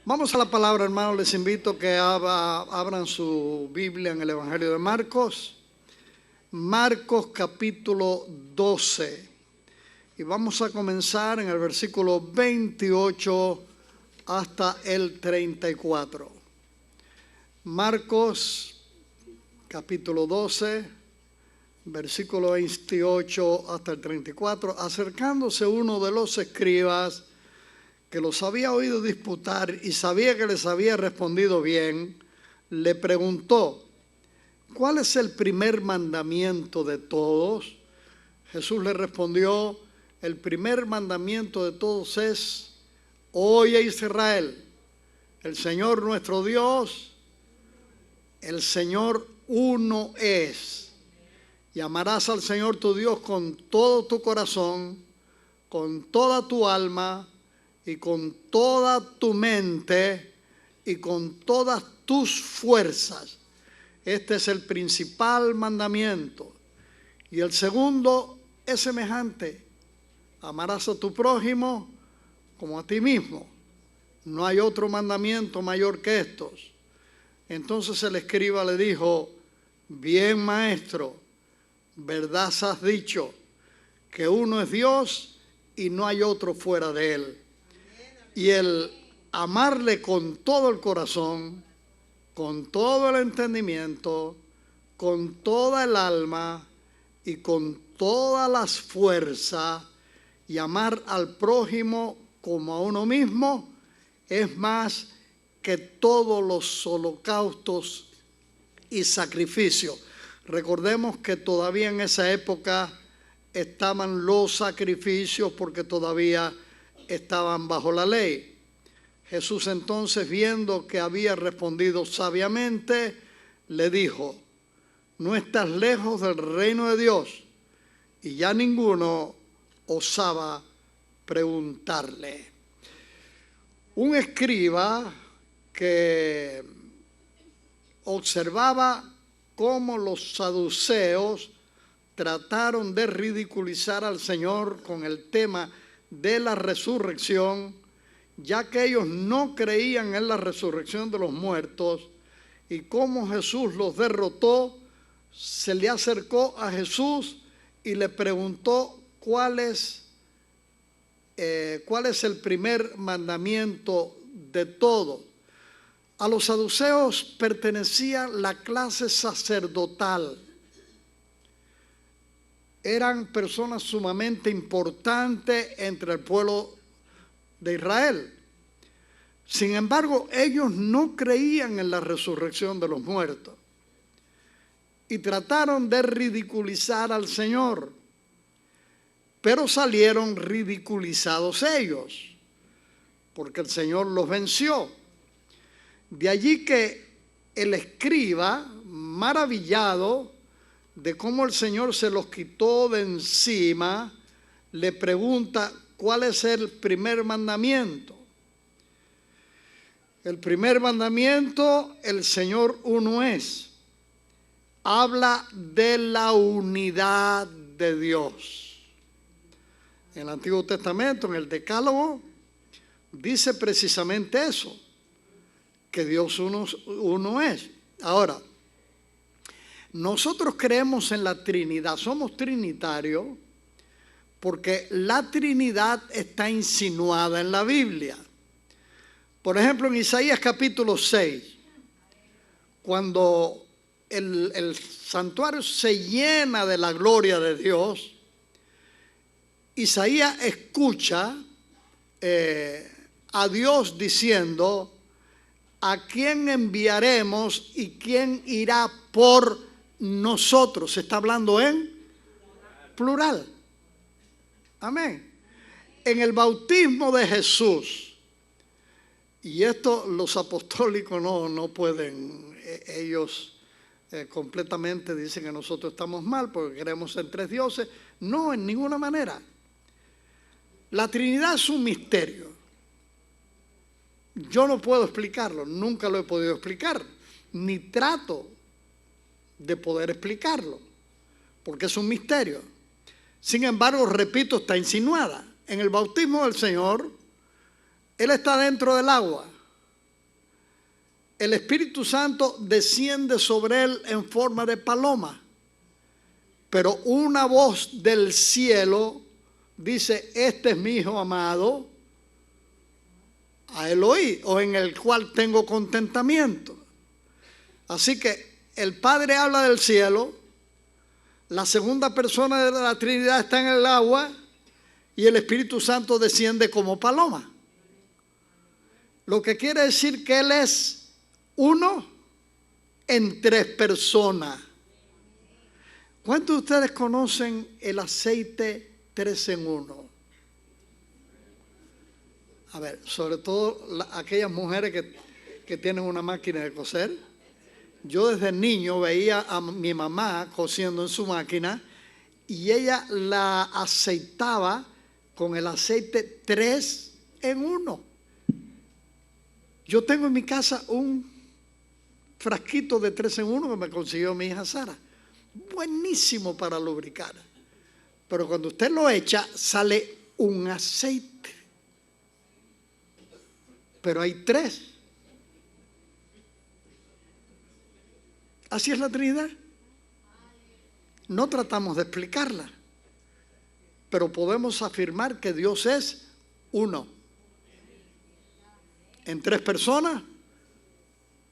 Vamos a la palabra, hermanos. Les invito a que abran su Biblia en el Evangelio de Marcos. Marcos capítulo 12. Y vamos a comenzar en el versículo 28 hasta el 34. Marcos capítulo 12, versículo 28 hasta el 34. Acercándose uno de los escribas que los había oído disputar y sabía que les había respondido bien, le preguntó: ¿cuál es el primer mandamiento de todos? Jesús le respondió: el primer mandamiento de todos es: oye Israel, el Señor nuestro Dios, el Señor uno es. Y amarás al Señor tu Dios con todo tu corazón, con toda tu alma, y con toda tu mente y con todas tus fuerzas. Este es el principal mandamiento. Y el segundo es semejante: amarás a tu prójimo como a ti mismo. No hay otro mandamiento mayor que estos. Entonces el escriba le dijo: bien, maestro, verdad has dicho, que uno es Dios y no hay otro fuera de él. Y el amarle con todo el corazón, con todo el entendimiento, con toda el alma y con todas las fuerzas, y amar al prójimo como a uno mismo, es más que todos los holocaustos y sacrificios. Recordemos que todavía en esa época estaban los sacrificios porque todavía estaban bajo la ley. Jesús entonces, viendo que había respondido sabiamente, le dijo: no estás lejos del reino de Dios. Y ya ninguno osaba preguntarle. Un escriba que observaba cómo los saduceos trataron de ridiculizar al Señor con el tema de la resurrección, ya que ellos no creían en la resurrección de los muertos, y cómo Jesús los derrotó, se le acercó a Jesús y le preguntó cuál es el primer mandamiento de todos. A los saduceos pertenecía la clase sacerdotal. Eran personas sumamente importantes entre el pueblo de Israel. Sin embargo, ellos no creían en la resurrección de los muertos y trataron de ridiculizar al Señor, pero salieron ridiculizados ellos, porque el Señor los venció. De allí que el escriba, maravillado de cómo el Señor se los quitó de encima, le pregunta: ¿cuál es el primer mandamiento? El primer mandamiento: el Señor uno es. Habla de la unidad de Dios. En el Antiguo Testamento, en el Decálogo, dice precisamente eso, que Dios uno es. Ahora, nosotros creemos en la Trinidad, somos trinitarios, porque la Trinidad está insinuada en la Biblia. Por ejemplo, en Isaías capítulo 6, cuando el santuario se llena de la gloria de Dios, Isaías escucha a Dios diciendo: ¿a quién enviaremos y quién irá por nosotros? Se está hablando en plural. Amén. En el bautismo de Jesús, y esto los apostólicos no pueden, ellos completamente dicen que nosotros estamos mal porque creemos en tres dioses. No, en ninguna manera. La Trinidad es un misterio. Yo no puedo explicarlo, nunca lo he podido explicar, ni trato de poder explicarlo, porque es un misterio. Sin embargo, repito, está insinuada. En el bautismo del Señor, Él está dentro del agua. el Espíritu Santo desciende sobre él en forma de paloma. Pero una voz del cielo dice: este es mi Hijo amado, a él oí, o en el cual tengo contentamiento. Así que el Padre habla del cielo, la segunda persona de la Trinidad está en el agua y el Espíritu Santo desciende como paloma. Lo que quiere decir que Él es uno en tres personas. ¿Cuántos de ustedes conocen el aceite 3 en 1? A ver, sobre todo aquellas mujeres que tienen una máquina de coser. Yo desde niño veía a mi mamá cosiendo en su máquina y ella la aceitaba con el aceite 3 en 1. Yo tengo en mi casa un frasquito de 3 en 1 que me consiguió mi hija Sara. Buenísimo para lubricar. Pero cuando usted lo echa, sale un aceite. Pero hay 3. Así es la Trinidad. No tratamos de explicarla, pero podemos afirmar que Dios es uno. En 3 personas,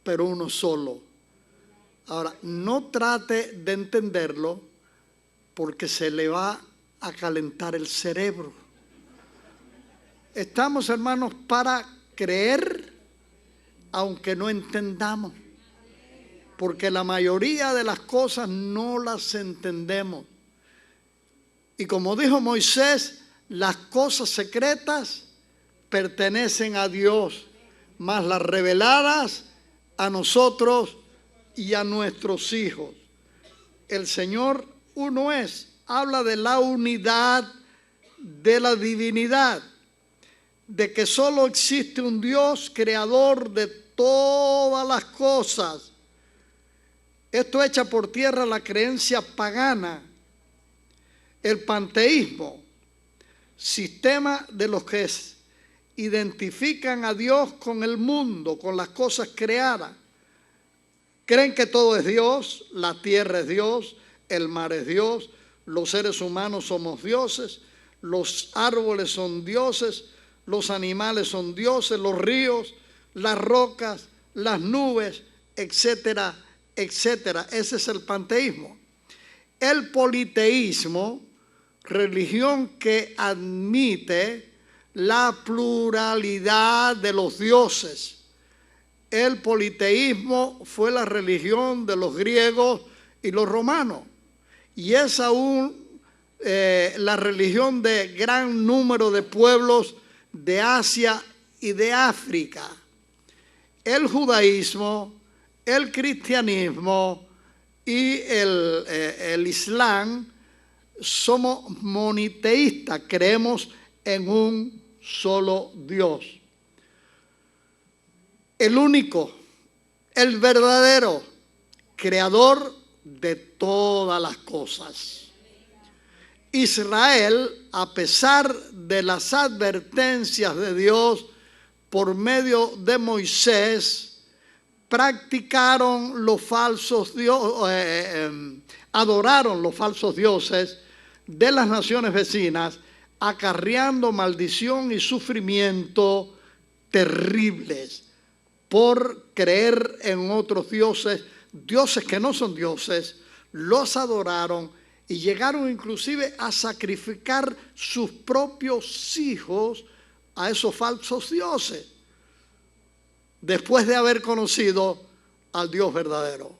pero uno solo. Ahora, no trate de entenderlo porque se le va a calentar el cerebro. Estamos, hermanos, para creer aunque no entendamos. Porque la mayoría de las cosas no las entendemos. Y como dijo Moisés, las cosas secretas pertenecen a Dios, mas las reveladas a nosotros y a nuestros hijos. El Señor uno es, habla de la unidad de la divinidad, de que solo existe un Dios creador de todas las cosas. Esto echa por tierra la creencia pagana, el panteísmo, sistema de los que identifican a Dios con el mundo, con las cosas creadas. Creen que todo es Dios, la tierra es Dios, el mar es Dios, los seres humanos somos dioses, los árboles son dioses, los animales son dioses, los ríos, las rocas, las nubes, etcétera, etcétera. Ese es el panteísmo. El politeísmo, religión que admite la pluralidad de los dioses. El politeísmo fue la religión de los griegos y los romanos, y es aún la religión de gran número de pueblos de Asia y de África. El judaísmo, el cristianismo y el islam somos moniteístas, creemos en un solo Dios. El único, el verdadero, creador de todas las cosas. Israel, a pesar de las advertencias de Dios por medio de Moisés, practicaron los falsos dioses, adoraron los falsos dioses de las naciones vecinas, acarreando maldición y sufrimiento terribles por creer en otros dioses, dioses que no son dioses. Los adoraron y llegaron inclusive a sacrificar sus propios hijos a esos falsos dioses, después de haber conocido al Dios verdadero.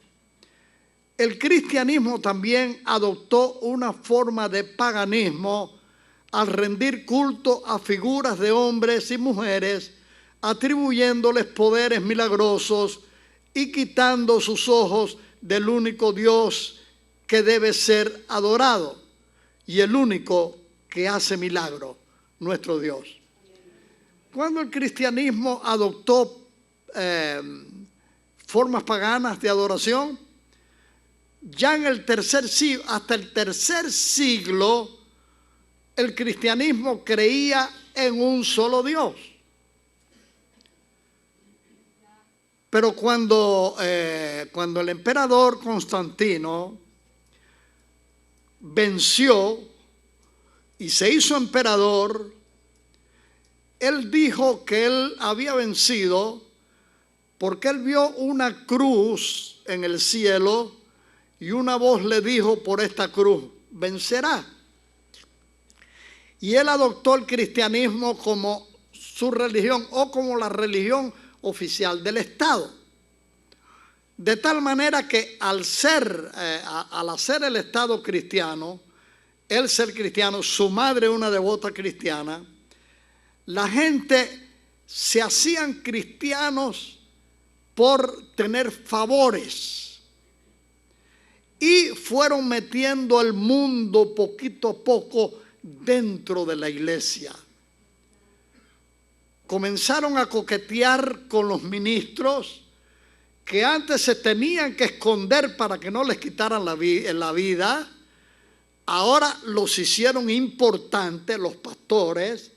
El cristianismo también adoptó una forma de paganismo al rendir culto a figuras de hombres y mujeres, atribuyéndoles poderes milagrosos y quitando sus ojos del único Dios que debe ser adorado y el único que hace milagros, nuestro Dios. Cuando el cristianismo adoptó formas paganas de adoración, ya en el tercer siglo, hasta el tercer siglo, el cristianismo creía en un solo Dios. Pero cuando el emperador Constantino venció y se hizo emperador, él dijo que él había vencido porque él vio una cruz en el cielo y una voz le dijo: por esta cruz vencerá. Y él adoptó el cristianismo como su religión o como la religión oficial del Estado. De tal manera que al hacer el Estado cristiano, él ser cristiano, su madre una devota cristiana, la gente se hacían cristianos por tener favores y fueron metiendo el mundo poquito a poco dentro de la iglesia. Comenzaron a coquetear con los ministros que antes se tenían que esconder para que no les quitaran la vida. Ahora los hicieron importantes, los pastores.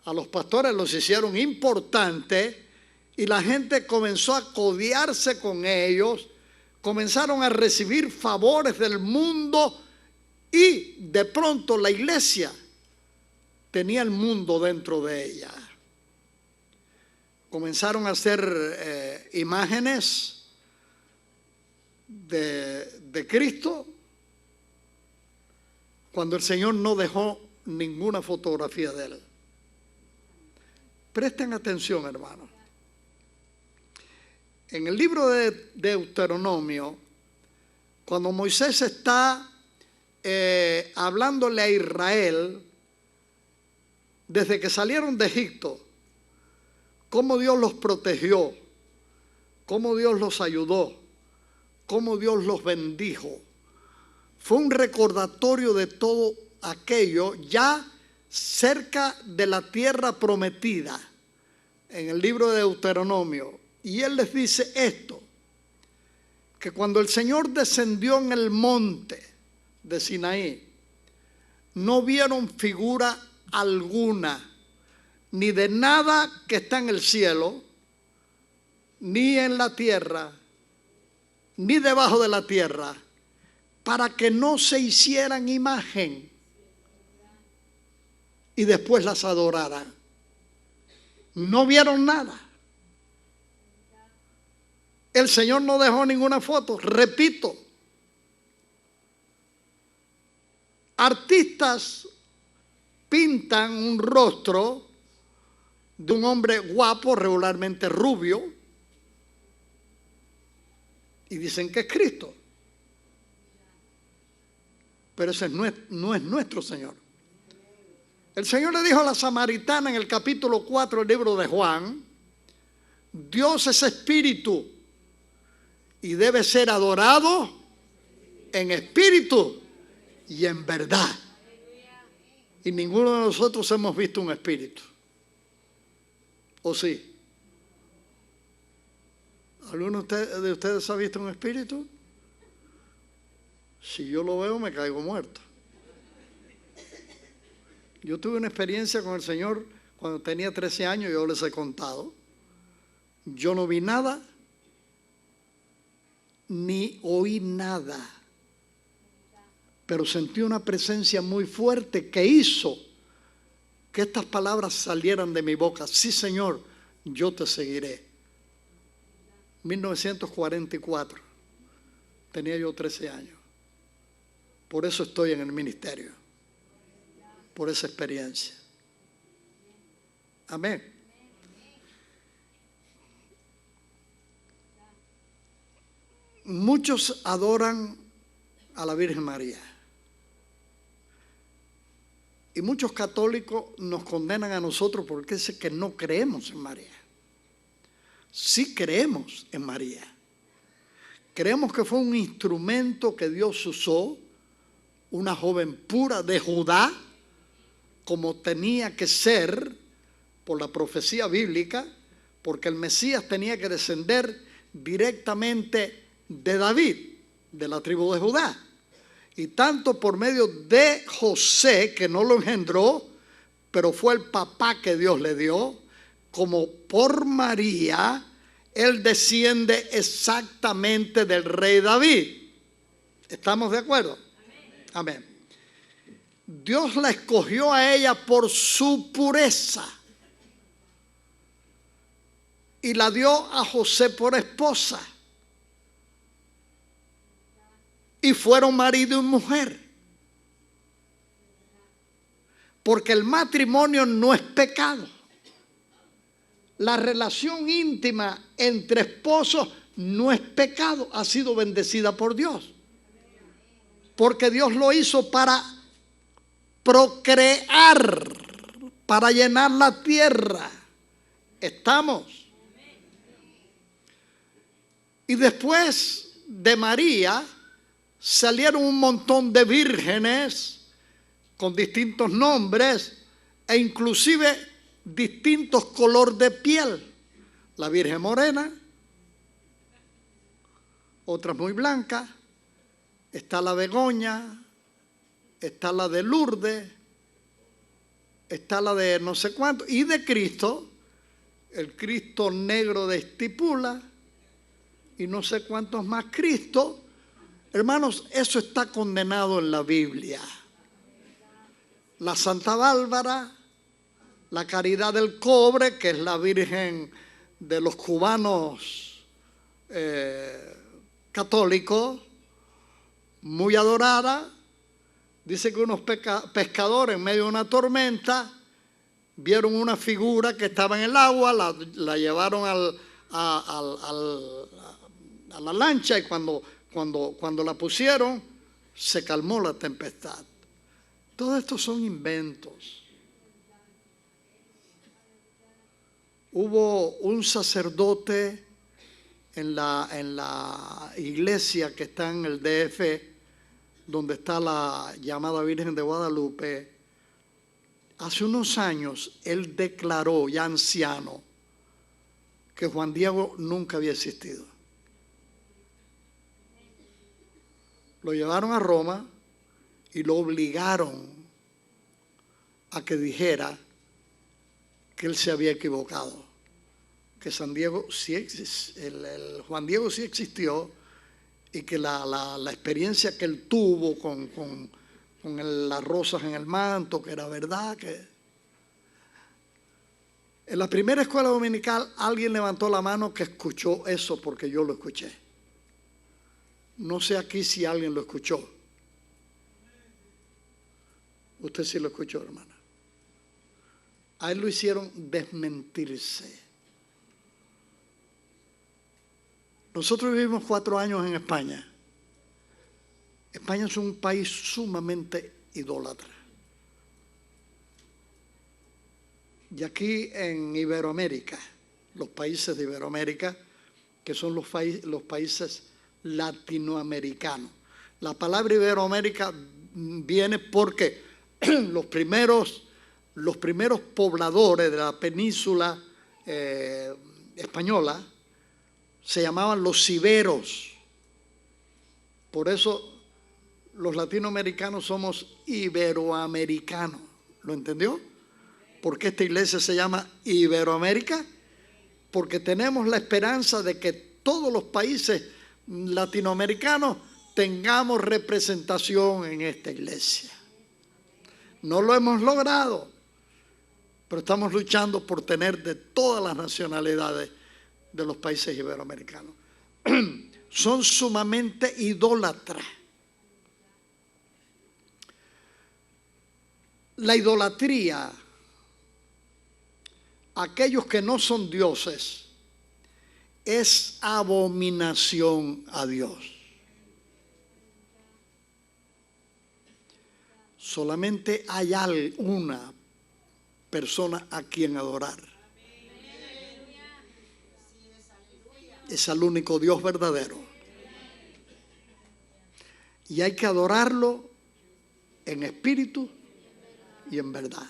A los pastores los hicieron importantes y la gente comenzó a codearse con ellos. Comenzaron a recibir favores del mundo y de pronto la iglesia tenía el mundo dentro de ella. Comenzaron a hacer imágenes de Cristo cuando el Señor no dejó ninguna fotografía de él. Presten atención, hermanos. En el libro de Deuteronomio, cuando Moisés está hablándole a Israel desde que salieron de Egipto, cómo Dios los protegió, cómo Dios los ayudó, cómo Dios los bendijo. Fue un recordatorio de todo aquello ya cerca de la tierra prometida en el libro de Deuteronomio. Y él les dice esto, que cuando el Señor descendió en el monte de Sinaí, no vieron figura alguna, ni de nada que está en el cielo, ni en la tierra, ni debajo de la tierra, para que no se hicieran imagen y después las adoraran. No vieron nada. El Señor no dejó ninguna foto. Repito, artistas pintan un rostro de un hombre guapo, regularmente rubio, y dicen que es Cristo. Pero ese no es nuestro Señor. El Señor le dijo a la samaritana en el capítulo 4 del libro de Juan: Dios es espíritu y debe ser adorado en espíritu y en verdad. Y ninguno de nosotros hemos visto un espíritu. ¿O sí? ¿Alguno de ustedes ha visto un espíritu? Si yo lo veo, me caigo muerto. Yo tuve una experiencia con el Señor cuando tenía 13 años, yo les he contado. Yo no vi nada, ni oí nada, pero sentí una presencia muy fuerte que hizo que estas palabras salieran de mi boca: sí, Señor, yo te seguiré. 1944, tenía yo 13 años. Por eso estoy en el ministerio, por esa experiencia. Amén. Muchos adoran a la Virgen María. Y muchos católicos nos condenan a nosotros porque dicen que no creemos en María. Sí creemos en María. Creemos que fue un instrumento que Dios usó, una joven pura de Judá, como tenía que ser por la profecía bíblica, porque el Mesías tenía que descender directamente de David, de la tribu de Judá. Y tanto por medio de José, que no lo engendró, pero fue el papá que Dios le dio, como por María, Él desciende exactamente del rey David. ¿Estamos de acuerdo? Amén. Dios la escogió a ella por su pureza y la dio a José por esposa. Y fueron marido y mujer. Porque el matrimonio no es pecado. La relación íntima entre esposos no es pecado, ha sido bendecida por Dios. Porque Dios lo hizo para procrear, para llenar la tierra. ¿Estamos? Y después de María salieron un montón de vírgenes con distintos nombres e inclusive distintos color de piel. La Virgen morena, otra muy blanca, está la Begoña, está la de Lourdes, está la de no sé cuánto, y de Cristo, el Cristo negro de Estipula, y no sé cuántos más Cristo. Hermanos, eso está condenado en la Biblia. La Santa Bárbara, la Caridad del Cobre, que es la Virgen de los cubanos católicos, muy adorada. Dice que unos pescadores en medio de una tormenta vieron una figura que estaba en el agua, la llevaron a la lancha y cuando la pusieron se calmó la tempestad. Todo esto son inventos. Hubo un sacerdote en la iglesia que está en el DF, donde está la llamada Virgen de Guadalupe. Hace unos años él declaró, ya anciano, que Juan Diego nunca había existido. Lo llevaron a Roma y lo obligaron a que dijera que él se había equivocado, que San Diego sí el Juan Diego sí existió y que la experiencia que él tuvo con las rosas en el manto, que era verdad. Que en la primera escuela dominical alguien levantó la mano que escuchó eso, porque yo lo escuché. No sé aquí si alguien lo escuchó. Usted sí lo escuchó, hermana. A él lo hicieron desmentirse. Nosotros vivimos 4 años en España. España es un país sumamente idólatra. Y aquí en Iberoamérica, los países de Iberoamérica, que son los países latinoamericanos. La palabra Iberoamérica viene porque los primeros pobladores de la península española se llamaban los iberos. Por eso los latinoamericanos somos iberoamericanos. ¿Lo entendió? ¿Por qué esta iglesia se llama Iberoamérica? Porque tenemos la esperanza de que todos los países latinoamericanos tengamos representación en esta iglesia. No lo hemos logrado, pero estamos luchando por tener de todas las nacionalidades de los países iberoamericanos. Son sumamente idólatras. La idolatría, aquellos que no son dioses, es abominación a Dios. Solamente hay una persona a quien adorar. Es al único Dios verdadero. Y hay que adorarlo en espíritu y en verdad.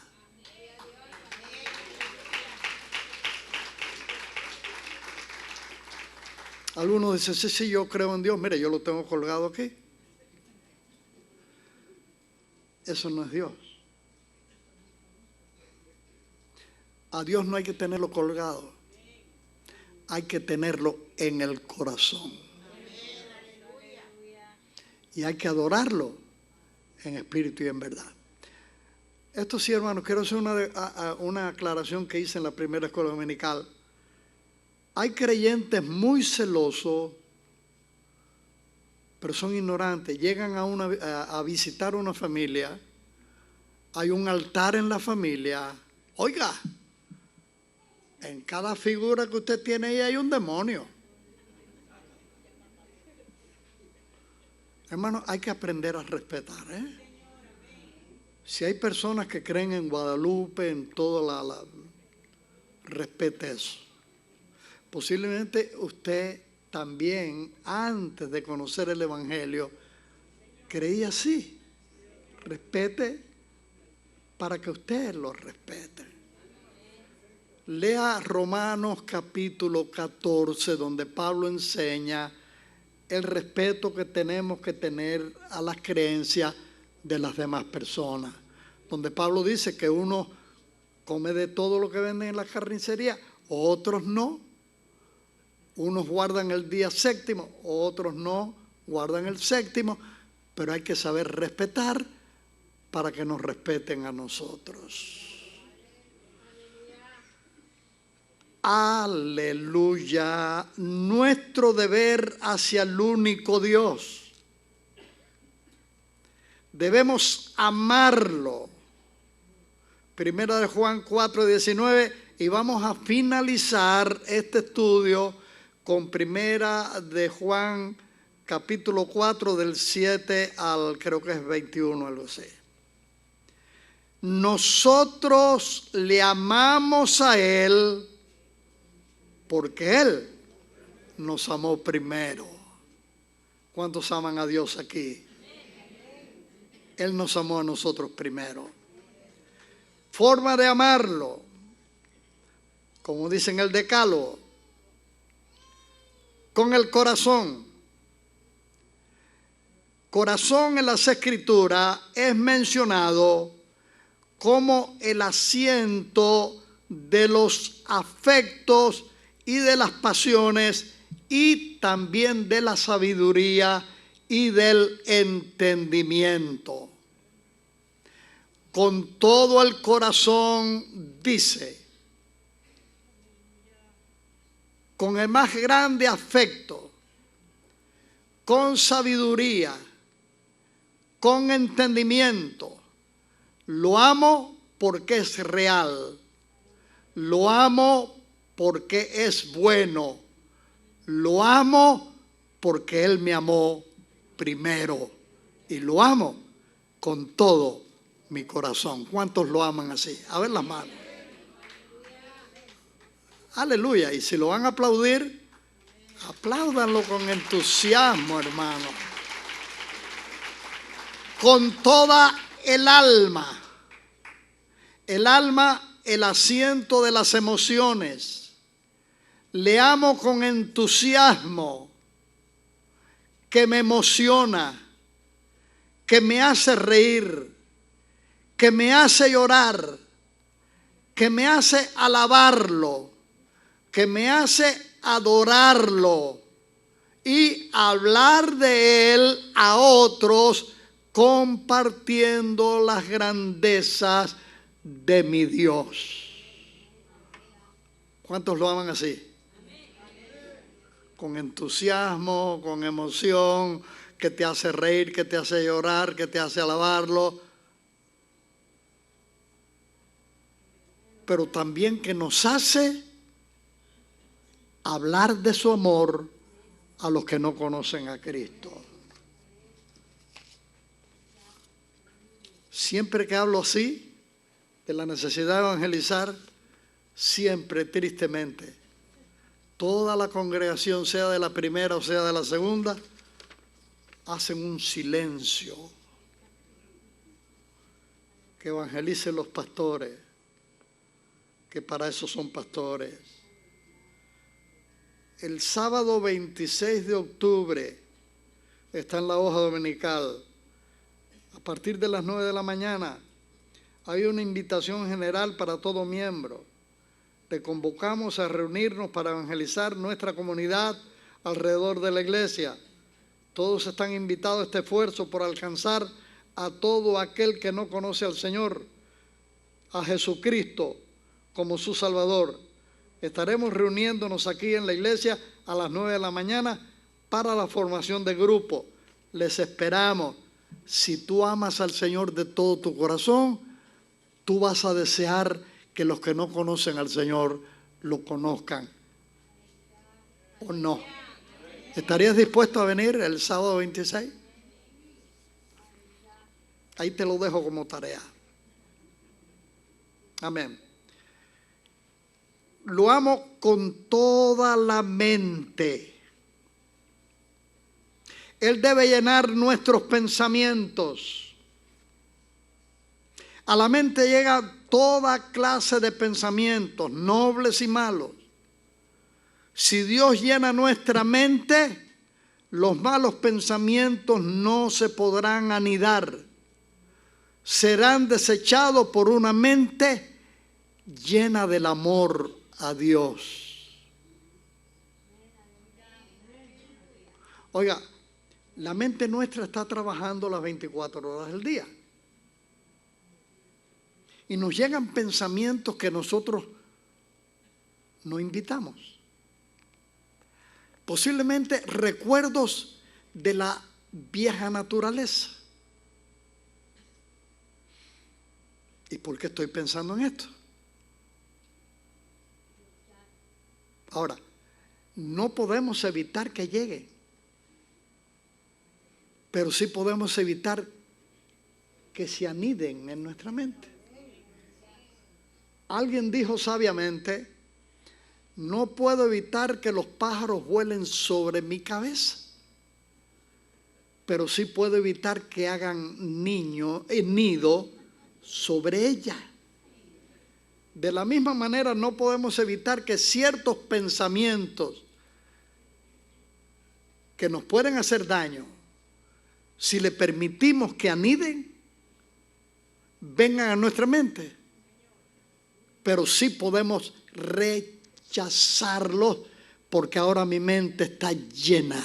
Algunos dicen, sí, yo creo en Dios. Mire, yo lo tengo colgado aquí. Eso no es Dios. A Dios no hay que tenerlo colgado. hay que tenerlo en el corazón. Y hay que adorarlo en espíritu y en verdad. Esto sí, hermanos, quiero hacer una aclaración que hice en la primera escuela dominical. Hay creyentes muy celosos, pero son ignorantes. Llegan a visitar una familia, hay un altar en la familia. Oiga, en cada figura que usted tiene ahí hay un demonio. Hermano, hay que aprender a respetar, ¿eh? Si hay personas que creen en Guadalupe, en todo respete eso. Posiblemente usted también, antes de conocer el Evangelio, creía así. Respete para que usted lo respete. Lea Romanos capítulo 14, donde Pablo enseña el respeto que tenemos que tener a las creencias de las demás personas. Donde Pablo dice que uno come de todo lo que venden en la carnicería, otros no. Unos guardan el día séptimo, otros no guardan el séptimo, pero hay que saber respetar para que nos respeten a nosotros. Aleluya. Nuestro deber hacia el único Dios. Debemos amarlo. Primera de Juan 4:19, y vamos a finalizar este estudio con Primera de Juan capítulo 4 del 7 al creo que es 21, algo así. Nosotros le amamos a Él porque Él nos amó primero. ¿Cuántos aman a Dios aquí? Él nos amó a nosotros primero. Forma de amarlo, como dice en el Decálogo, con el corazón. Corazón en las Escrituras es mencionado como el asiento de los afectos y de las pasiones y también de la sabiduría y del entendimiento. Con todo el corazón, dice, con el más grande afecto, con sabiduría, con entendimiento. Lo amo porque es real. Lo amo porque es bueno. Lo amo porque Él me amó primero. Y lo amo con todo mi corazón. ¿Cuántos lo aman así? A ver las manos. Aleluya. Y si lo van a aplaudir, apláudanlo con entusiasmo, hermano. Con toda el alma. El alma, el asiento de las emociones. Le amo con entusiasmo, que me emociona, que me hace reír, que me hace llorar, que me hace alabarlo, que me hace adorarlo y hablar de Él a otros compartiendo las grandezas de mi Dios. ¿Cuántos lo aman así? Con entusiasmo, con emoción, que te hace reír, que te hace llorar, que te hace alabarlo. Pero también que nos hace hablar de su amor a los que no conocen a Cristo. Siempre que hablo así, de la necesidad de evangelizar, siempre, tristemente, toda la congregación, sea de la primera o sea de la segunda, hacen un silencio. Que evangelicen los pastores, que para eso son pastores. El sábado 26 de octubre, está en la hoja dominical, a partir de las 9 de la mañana, hay una invitación general para todo miembro. te convocamos a reunirnos para evangelizar nuestra comunidad alrededor de la iglesia. Todos están invitados a este esfuerzo por alcanzar a todo aquel que no conoce al Señor, a Jesucristo como su Salvador. Estaremos reuniéndonos aquí en la iglesia a las 9 de la mañana para la formación de grupo. Les esperamos. Si tú amas al Señor de todo tu corazón, tú vas a desear que los que no conocen al Señor lo conozcan. ¿O no? ¿Estarías dispuesto a venir el sábado 26? Ahí te lo dejo como tarea. Amén. Lo amo con toda la mente. Él debe llenar nuestros pensamientos. A la mente llega toda clase de pensamientos, nobles y malos. Si Dios llena nuestra mente, los malos pensamientos no se podrán anidar. Serán desechados por una mente llena del amor a Dios. Oiga, la mente nuestra está trabajando las 24 horas del día. Y nos llegan pensamientos que nosotros no invitamos. Posiblemente recuerdos de la vieja naturaleza. ¿Y por qué estoy pensando en esto? Ahora, no podemos evitar que llegue, pero sí podemos evitar que se aniden en nuestra mente. Alguien dijo sabiamente: no puedo evitar que los pájaros vuelen sobre mi cabeza, pero sí puedo evitar que hagan nido sobre ella. De la misma manera, no podemos evitar que ciertos pensamientos que nos pueden hacer daño, si le permitimos que aniden, vengan a nuestra mente. Pero sí podemos rechazarlos, porque ahora mi mente está llena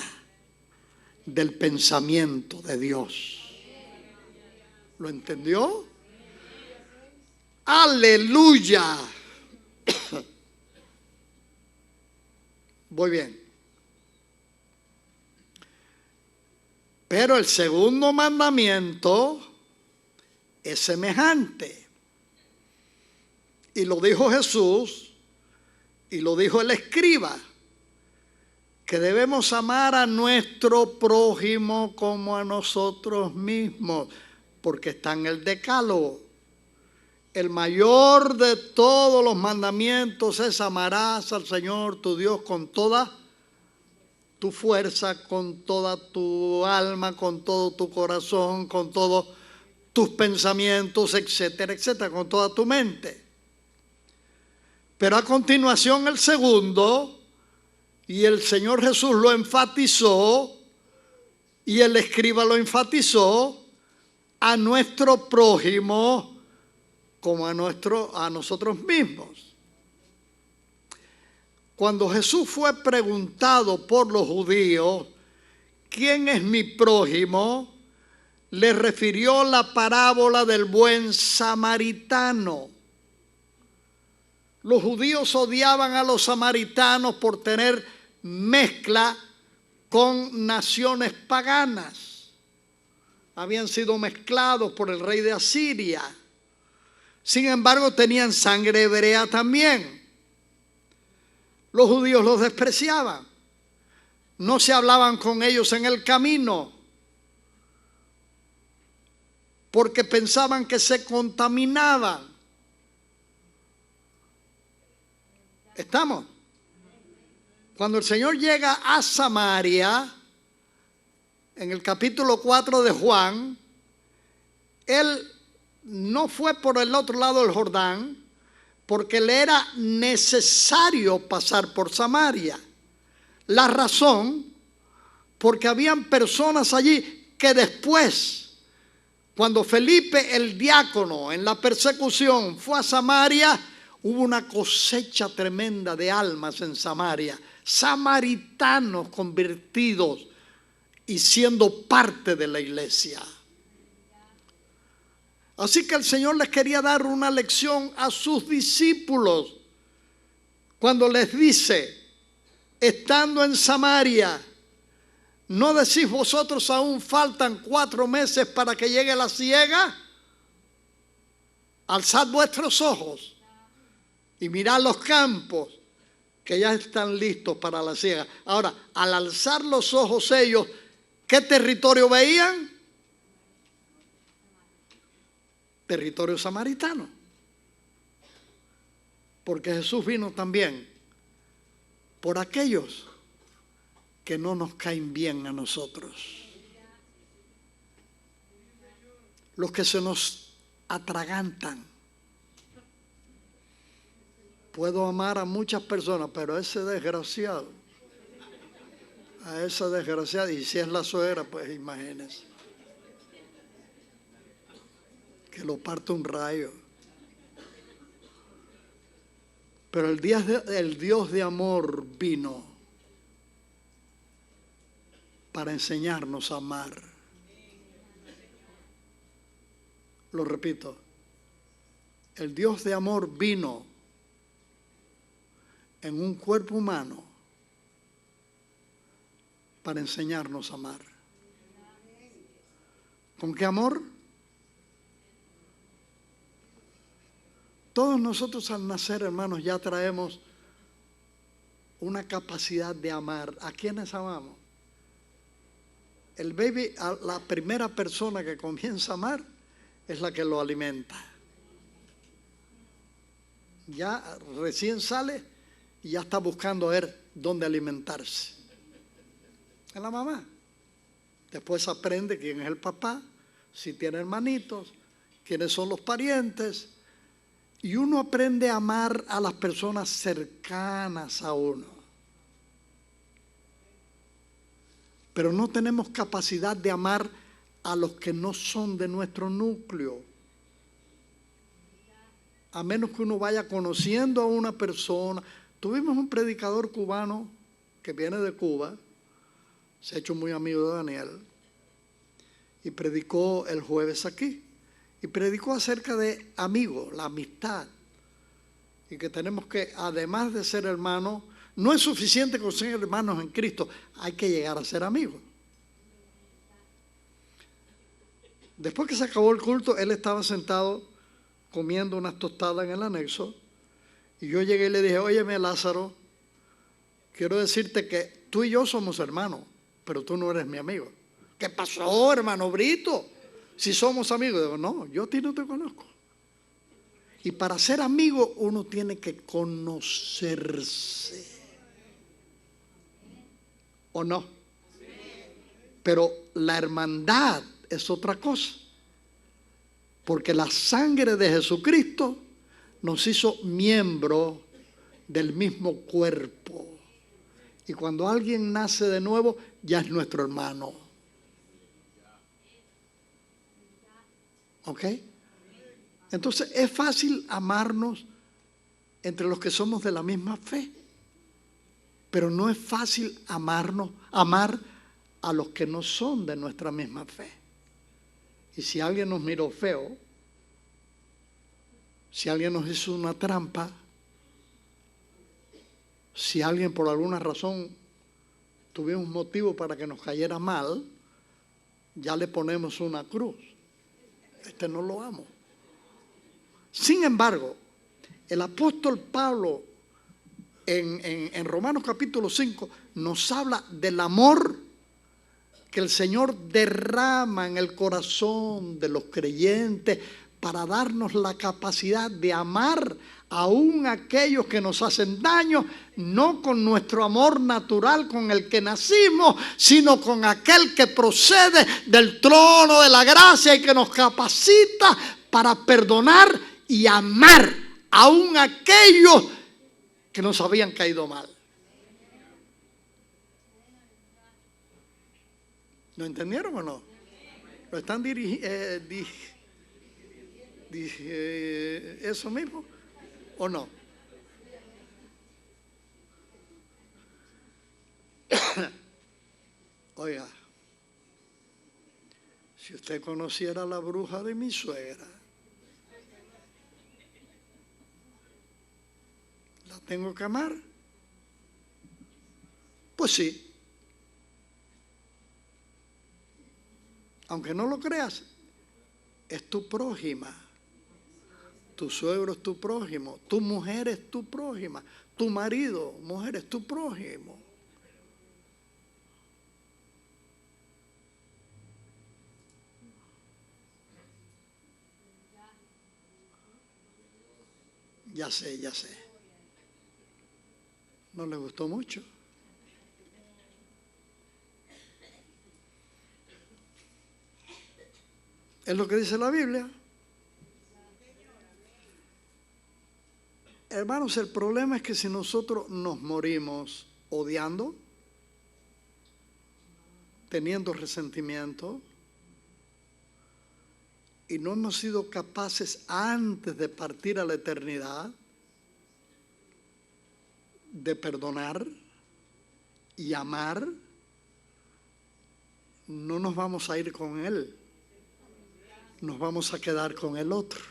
del pensamiento de Dios. ¿Lo entendió? ¡Aleluya! Muy bien. Pero el segundo mandamiento es semejante. Y lo dijo Jesús, y lo dijo el escriba, que debemos amar a nuestro prójimo como a nosotros mismos, porque está en el Decálogo. El mayor de todos los mandamientos es: amarás al Señor tu Dios con toda tu fuerza, con toda tu alma, con todo tu corazón, con todos tus pensamientos, etcétera, etcétera, con toda tu mente. Pero a continuación el segundo, y el Señor Jesús lo enfatizó, y el escriba lo enfatizó: a nuestro prójimo como a nosotros mismos. Cuando Jesús fue preguntado por los judíos: ¿quién es mi prójimo?, le refirió la parábola del buen samaritano. Los judíos odiaban a los samaritanos por tener mezcla con naciones paganas. Habían sido mezclados por el rey de Asiria. Sin embargo, tenían sangre hebrea también. Los judíos los despreciaban. No se hablaban con ellos en el camino, porque pensaban que se contaminaban. ¿Estamos? Cuando el Señor llega a Samaria, en el capítulo 4 de Juan, Él no fue por el otro lado del Jordán, porque le era necesario pasar por Samaria. La razón, porque habían personas allí que después, cuando Felipe el diácono en la persecución fue a Samaria, hubo una cosecha tremenda de almas en Samaria, samaritanos convertidos y siendo parte de la iglesia. Así que el Señor les quería dar una lección a sus discípulos cuando les dice, estando en Samaria, ¿no decís vosotros aún faltan 4 meses para que llegue la siega? Alzad vuestros ojos y mirad los campos que ya están listos para la siega. Ahora, al alzar los ojos ellos, ¿qué territorio veían? Territorio samaritano. Porque Jesús vino también por aquellos que no nos caen bien a nosotros. Los que se nos atragantan. Puedo amar a muchas personas, pero a ese desgraciado, y si es la suegra, pues imagínense. Que lo parte un rayo. Pero el Dios de amor vino para enseñarnos a amar. Lo repito, el Dios de amor vino en un cuerpo humano para enseñarnos a amar. ¿Con qué amor? Todos nosotros al nacer, hermanos, ya traemos una capacidad de amar. ¿A quiénes amamos? El baby, la primera persona que comienza a amar es la que lo alimenta. Ya recién sale y ya está buscando a ver dónde alimentarse. Es la mamá. Después aprende quién es el papá, si tiene hermanitos, quiénes son los parientes. Y uno aprende a amar a las personas cercanas a uno. Pero no tenemos capacidad de amar a los que no son de nuestro núcleo. A menos que uno vaya conociendo a una persona. Tuvimos un predicador cubano que viene de Cuba, se ha hecho muy amigo de Daniel, y predicó el jueves aquí. Y predicó acerca de amigos, la amistad. Y que tenemos que, además de ser hermanos, no es suficiente con ser hermanos en Cristo, hay que llegar a ser amigos. Después que se acabó el culto, él estaba sentado comiendo unas tostadas en el anexo. Y yo llegué y le dije, óyeme Lázaro, quiero decirte que tú y yo somos hermanos, pero tú no eres mi amigo. ¿Qué pasó, hermano Brito? Si somos amigos. Digo, no, yo a ti no te conozco. Y para ser amigo uno tiene que conocerse. ¿O no? Pero la hermandad es otra cosa. Porque la sangre de Jesucristo nos hizo miembro del mismo cuerpo. Y cuando alguien nace de nuevo, ya es nuestro hermano. ¿Ok? Entonces es fácil amarnos entre los que somos de la misma fe, pero no es fácil amar a los que no son de nuestra misma fe. Y si alguien nos miró feo, si alguien nos hizo una trampa, si alguien por alguna razón tuvimos motivo para que nos cayera mal, ya le ponemos una cruz. Este no lo amo. Sin embargo, el apóstol Pablo en Romanos capítulo 5 nos habla del amor que el Señor derrama en el corazón de los creyentes para darnos la capacidad de amar aún a aquellos que nos hacen daño, no con nuestro amor natural con el que nacimos, sino con aquel que procede del trono de la gracia y que nos capacita para perdonar y amar aún a aquellos que nos habían caído mal. ¿Lo entendieron o no? ¿Lo están eso mismo o no? Oiga, si usted conociera a la bruja de mi suegra, ¿la tengo que amar? Pues sí. Aunque no lo creas, es tu prójima. Tu suegro es tu prójimo, tu mujer es tu prójima, tu marido, mujer, es tu prójimo. Ya sé, ya sé. No le gustó mucho. Es lo que dice la Biblia. Hermanos, el problema es que si nosotros nos morimos odiando, teniendo resentimiento, y no hemos sido capaces antes de partir a la eternidad de perdonar y amar, no nos vamos a ir con él, nos vamos a quedar con el otro.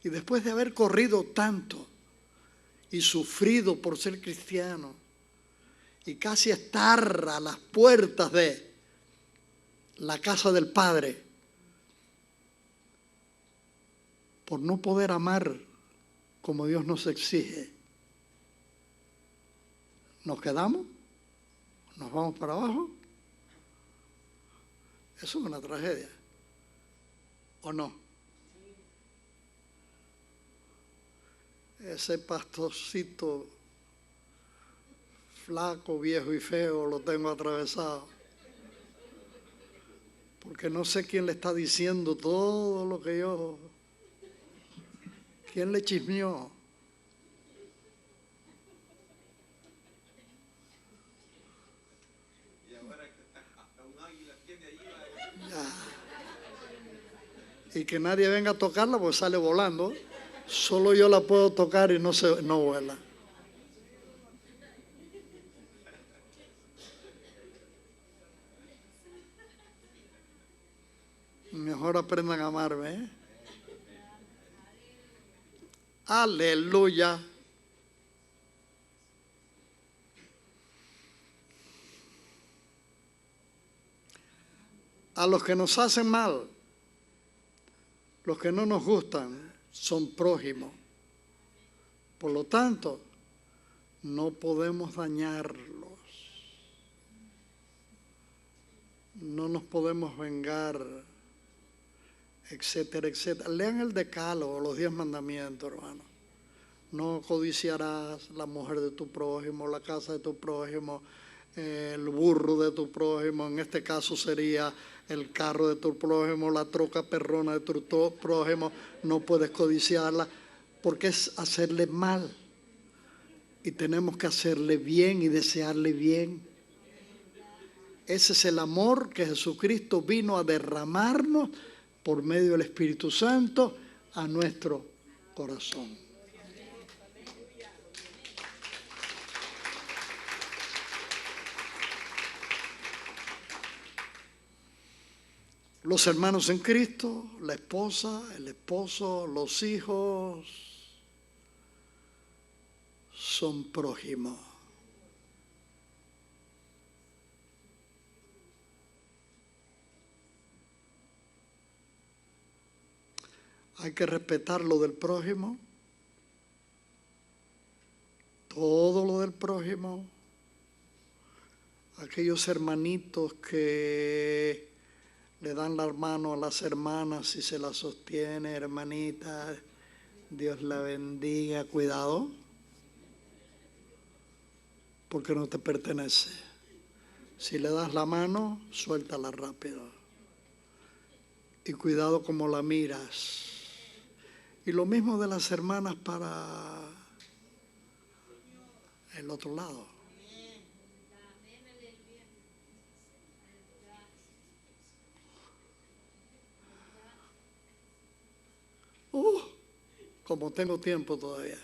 Y después de haber corrido tanto y sufrido por ser cristiano y casi estar a las puertas de la casa del Padre por no poder amar como Dios nos exige, ¿nos quedamos? ¿Nos vamos para abajo? Eso es una tragedia, ¿o no? Ese pastorcito flaco, viejo y feo lo tengo atravesado, porque no sé quién le está diciendo todo lo que yo... ¿Quién le chismeó? Ya. Y que nadie venga a tocarla porque sale volando. Solo yo la puedo tocar y no vuela. Mejor aprendan a amarme, ¿eh? Aleluya. A los que nos hacen mal, los que no nos gustan, son prójimos. Por lo tanto, no podemos dañarlos. No nos podemos vengar, etcétera, etcétera. Lean el Decálogo, los 10 mandamientos, hermano. No codiciarás la mujer de tu prójimo, la casa de tu prójimo, el burro de tu prójimo, en este caso sería el carro de tu prójimo, la troca perrona de tu prójimo. No puedes codiciarla porque es hacerle mal. Y tenemos que hacerle bien y desearle bien. Ese es el amor que Jesucristo vino a derramarnos por medio del Espíritu Santo a nuestro corazón. Los hermanos en Cristo, la esposa, el esposo, los hijos, son prójimos. Hay que respetar lo del prójimo, todo lo del prójimo, aquellos hermanitos que le dan la mano a las hermanas y se la sostiene, hermanita, Dios la bendiga, cuidado, porque no te pertenece. Si le das la mano, suéltala rápido. Y cuidado como la miras. Y lo mismo de las hermanas para el otro lado. Como tengo tiempo todavía.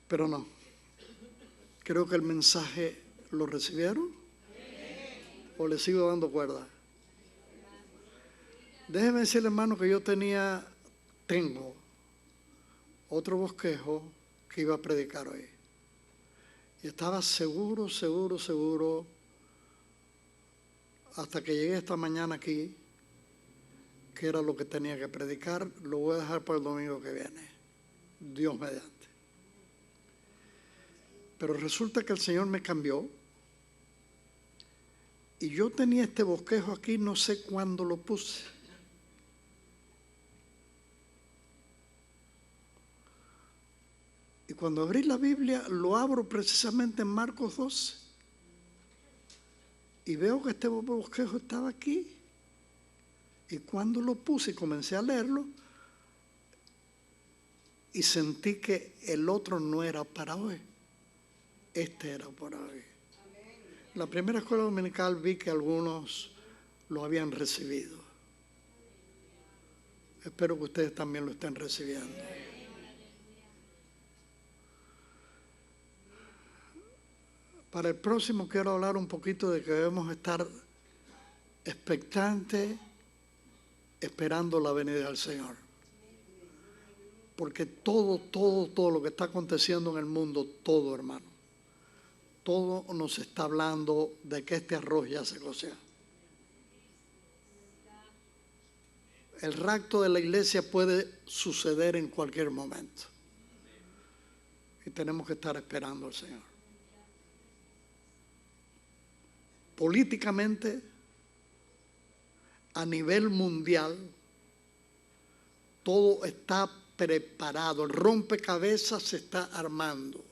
Pero no. Creo que el mensaje lo recibieron. ¿O le sigo dando cuerda? Déjeme decirle, hermano, que yo tengo otro bosquejo que iba a predicar hoy. Y estaba seguro, hasta que llegué esta mañana aquí, que era lo que tenía que predicar. Lo voy a dejar para el domingo que viene, Dios mediante. Pero resulta que el Señor me cambió. Y yo tenía este bosquejo aquí, no sé cuándo lo puse. Y cuando abrí la Biblia, lo abro precisamente en Marcos 12. Y veo que este bosquejo estaba aquí. Y cuando lo puse y comencé a leerlo, y sentí que el otro no era para hoy. Este era para hoy. En la primera escuela dominical vi que algunos lo habían recibido. Espero que ustedes también lo estén recibiendo. Para el próximo quiero hablar un poquito de que debemos estar expectantes, esperando la venida del Señor. Porque todo lo que está aconteciendo en el mundo, todo, hermano, todo nos está hablando de que este arroz ya se coció. El rapto de la iglesia puede suceder en cualquier momento. Y tenemos que estar esperando al Señor. Políticamente, a nivel mundial, todo está preparado. El rompecabezas se está armando.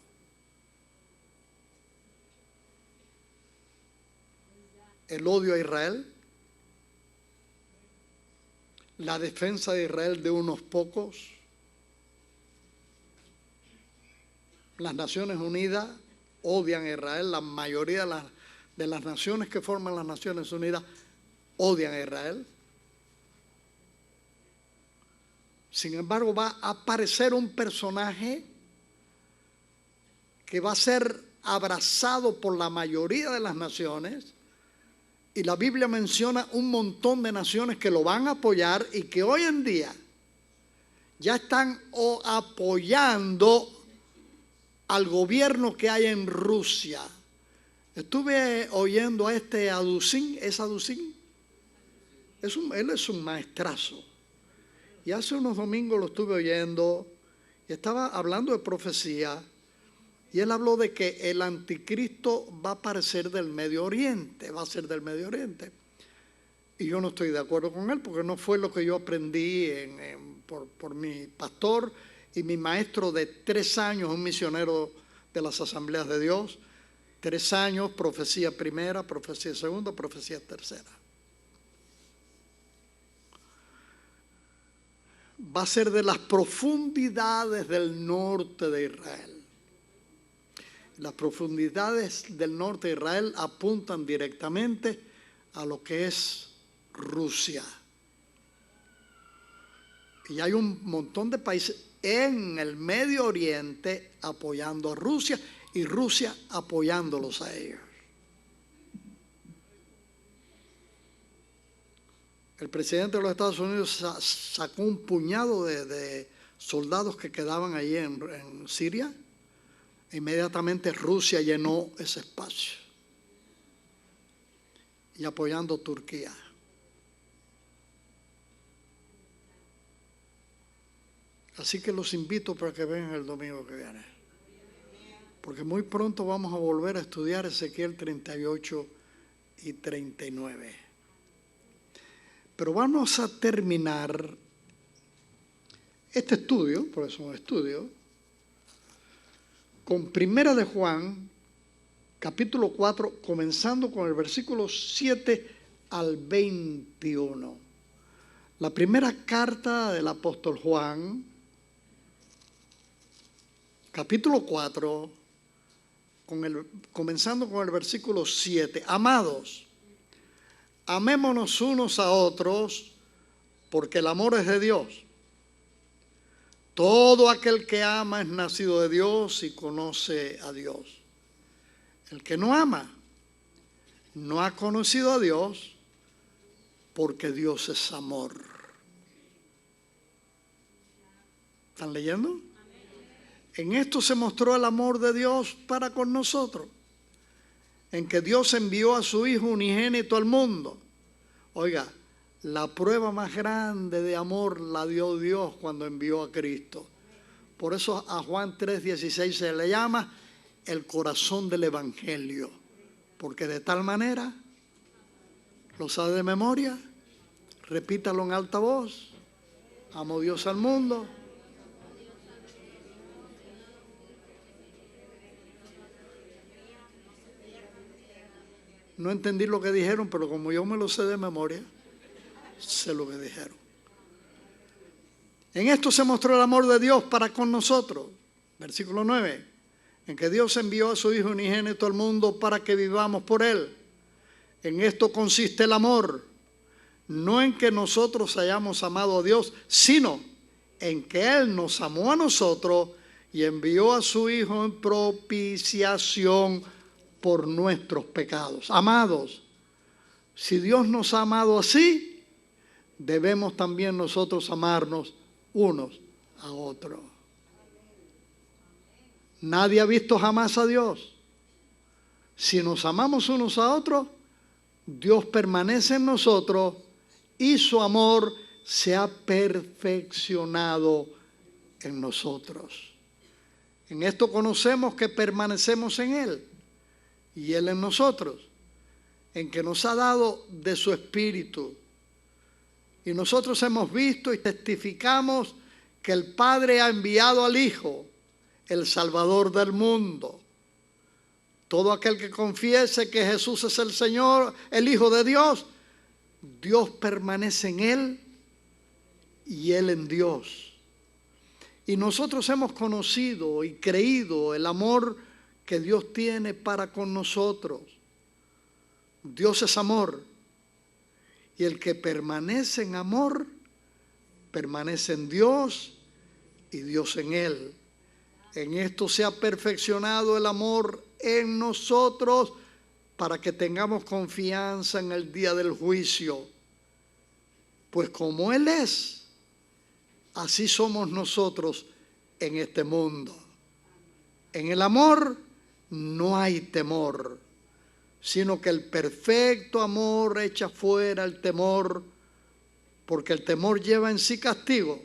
El odio a Israel, la defensa de Israel de unos pocos, las Naciones Unidas odian a Israel, la mayoría de las naciones que forman las Naciones Unidas odian a Israel. Sin embargo, va a aparecer un personaje que va a ser abrazado por la mayoría de las naciones. Y la Biblia menciona un montón de naciones que lo van a apoyar y que hoy en día ya están apoyando al gobierno que hay en Rusia. Estuve oyendo a este Adusin, ¿es Adusin? Él es un maestrazo. Y hace unos domingos lo estuve oyendo y estaba hablando de profecía. Y él habló de que el anticristo va a aparecer del Medio Oriente, va a ser del Medio Oriente. Y yo no estoy de acuerdo con él porque no fue lo que yo aprendí por mi pastor y mi maestro de 3 años, un misionero de las Asambleas de Dios. 3 años, profecía primera, profecía segunda, profecía tercera. Va a ser de las profundidades del norte de Israel. Las profundidades del norte de Israel apuntan directamente a lo que es Rusia. Y hay un montón de países en el Medio Oriente apoyando a Rusia y Rusia apoyándolos a ellos. El presidente de los Estados Unidos sacó un puñado de soldados que quedaban allí en Siria. Inmediatamente Rusia llenó ese espacio y apoyando a Turquía. Así que los invito para que vengan el domingo que viene, porque muy pronto vamos a volver a estudiar Ezequiel 38 y 39. Pero vamos a terminar este estudio, por eso es un estudio, con Primera de Juan, capítulo 4, comenzando con el versículo 7 al 21. La primera carta del apóstol Juan, capítulo 4, comenzando con el versículo 7. Amados, amémonos unos a otros, porque el amor es de Dios. Todo aquel que ama es nacido de Dios y conoce a Dios. El que no ama no ha conocido a Dios, porque Dios es amor. ¿Están leyendo? En esto se mostró el amor de Dios para con nosotros, en que Dios envió a su Hijo unigénito al mundo. Oiga, la prueba más grande de amor la dio Dios cuando envió a Cristo. Por eso a Juan 3:16 se le llama el corazón del Evangelio, porque de tal manera, ¿lo sabe de memoria? Repítalo en alta voz. Amó Dios al mundo. No entendí lo que dijeron, pero como yo me lo sé de memoria, sé lo que dijeron. En esto se mostró el amor de Dios para con nosotros. Versículo 9. En que Dios envió a su Hijo unigénito al mundo para que vivamos por Él. En esto consiste el amor. No en que nosotros hayamos amado a Dios, sino en que Él nos amó a nosotros y envió a su Hijo en propiciación por nuestros pecados. Amados, si Dios nos ha amado así, debemos también nosotros amarnos unos a otros. Nadie ha visto jamás a Dios. Si nos amamos unos a otros, Dios permanece en nosotros y su amor se ha perfeccionado en nosotros. En esto conocemos que permanecemos en Él y Él en nosotros, en que nos ha dado de su Espíritu. Y nosotros hemos visto y testificamos que el Padre ha enviado al Hijo, el Salvador del mundo. Todo aquel que confiese que Jesús es el Señor, el Hijo de Dios, Dios permanece en Él y Él en Dios. Y nosotros hemos conocido y creído el amor que Dios tiene para con nosotros. Dios es amor. Y el que permanece en amor, permanece en Dios y Dios en Él. En esto se ha perfeccionado el amor en nosotros para que tengamos confianza en el día del juicio. Pues como Él es, así somos nosotros en este mundo. En el amor no hay temor, sino que el perfecto amor echa fuera el temor, porque el temor lleva en sí castigo,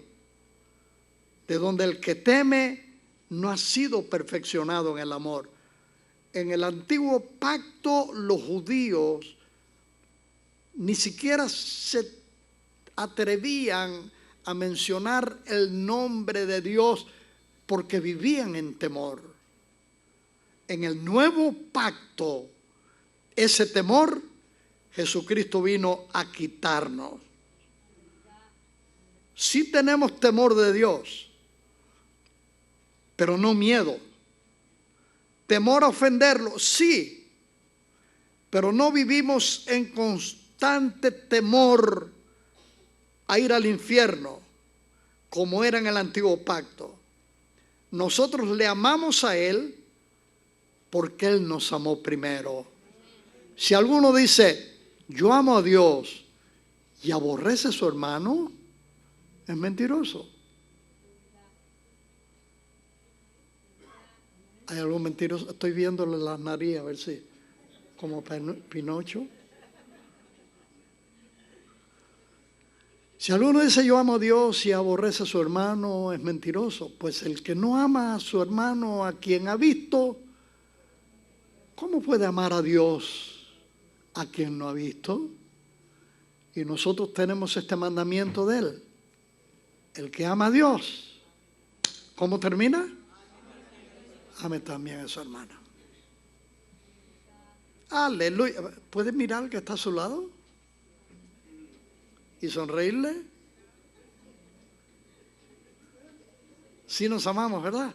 de donde el que teme no ha sido perfeccionado en el amor. En el antiguo pacto los judíos ni siquiera se atrevían a mencionar el nombre de Dios porque vivían en temor. En el nuevo pacto, ese temor, Jesucristo vino a quitarnos. Sí tenemos temor de Dios, pero no miedo. Temor a ofenderlo, sí, pero no vivimos en constante temor a ir al infierno, como era en el antiguo pacto. Nosotros le amamos a Él porque Él nos amó primero. Si alguno dice, yo amo a Dios y aborrece a su hermano, es mentiroso. ¿Hay algún mentiroso? Estoy viéndole la nariz a ver si, como Pinocho. Si alguno dice yo amo a Dios y aborrece a su hermano, es mentiroso. Pues el que no ama a su hermano, a quien ha visto, ¿cómo puede amar a Dios a quien no ha visto? Y nosotros tenemos este mandamiento de Él. El que ama a Dios, ¿cómo termina? Ame también a su hermano. Aleluya. ¿Puedes mirar al que está a su lado y sonreírle? Sí nos amamos, ¿verdad?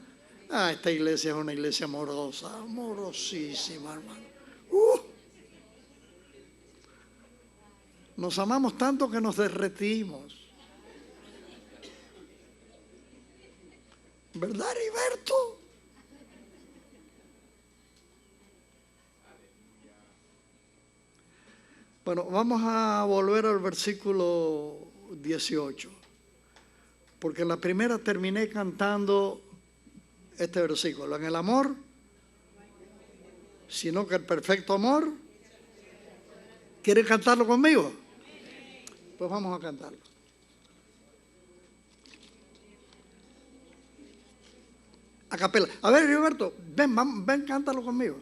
Esta iglesia es una iglesia amorosa, amorosísima, hermano. Nos amamos tanto que nos derretimos. ¿Verdad, Heriberto? Bueno, vamos a volver al versículo 18, porque en la primera terminé cantando este versículo. En el amor, sino que el perfecto amor. ¿Quieren cantarlo conmigo? Pues vamos a cantarlo. A capela. A ver, Heriberto, ven, cántalo conmigo.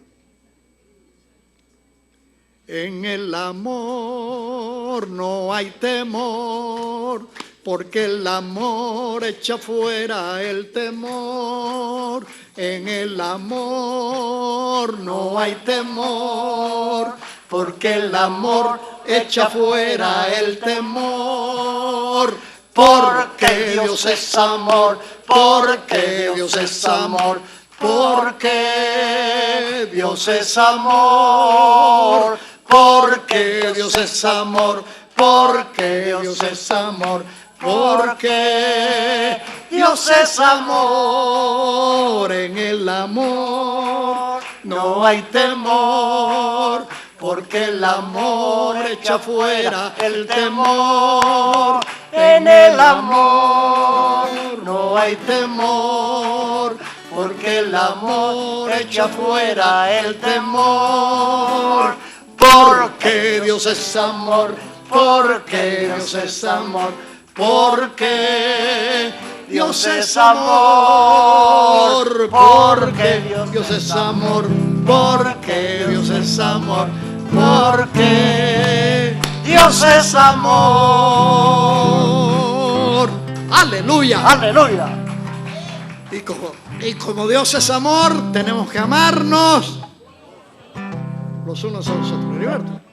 En el amor no hay temor, porque el amor echa fuera el temor. En el amor no hay temor, porque el amor echa fuera el temor. Porque Dios es amor, porque Dios es amor, porque Dios es amor, porque Dios es amor, porque Dios es amor, porque Dios es amor. En el amor no hay temor, porque el amor echa fuera el temor. En el amor no hay temor, porque el amor echa fuera el temor. Porque Dios es amor, porque Dios es amor, porque Dios es amor, porque Dios es amor, porque Dios es amor, porque Dios es amor. Aleluya, aleluya. Y como Dios es amor, tenemos que amarnos los unos a los otros. Heriberto.